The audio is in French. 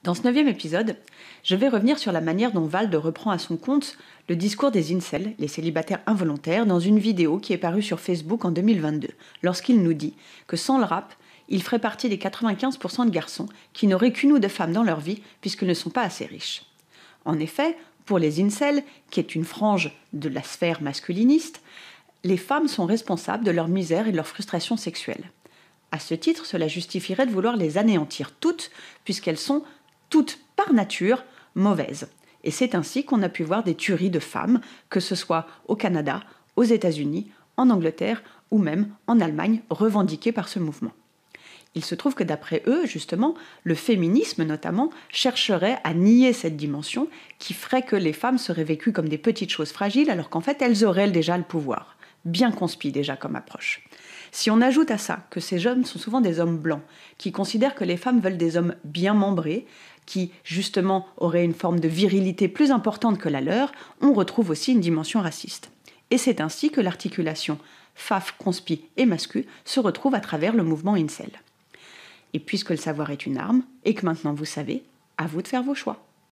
Dans ce 9e épisode, je vais revenir sur la manière dont Vald reprend à son compte le discours des incels, les célibataires involontaires, dans une vidéo qui est parue sur Facebook en 2022, lorsqu'il nous dit que sans le rap, il ferait partie des 95% de garçons qui n'auraient qu'une ou deux femmes dans leur vie puisqu'ils ne sont pas assez riches. En effet, pour les incels, qui est une frange de la sphère masculiniste, les femmes sont responsables de leur misère et de leur frustration sexuelle. À ce titre, cela justifierait de vouloir les anéantir toutes, puisqu'elles sont toutes par nature mauvaises. Et c'est ainsi qu'on a pu voir des tueries de femmes, que ce soit au Canada, aux États-Unis, en Angleterre ou même en Allemagne, revendiquées par ce mouvement. Il se trouve que d'après eux, justement, le féminisme notamment chercherait à nier cette dimension qui ferait que les femmes seraient vécues comme des petites choses fragiles alors qu'en fait elles auraient déjà le pouvoir. Bien conspi déjà comme approche. Si on ajoute à ça que ces jeunes sont souvent des hommes blancs qui considèrent que les femmes veulent des hommes bien membrés, qui justement auraient une forme de virilité plus importante que la leur, on retrouve aussi une dimension raciste. Et c'est ainsi que l'articulation FAF, conspi et mascu se retrouve à travers le mouvement incel. Et puisque le savoir est une arme, et que maintenant vous savez, à vous de faire vos choix.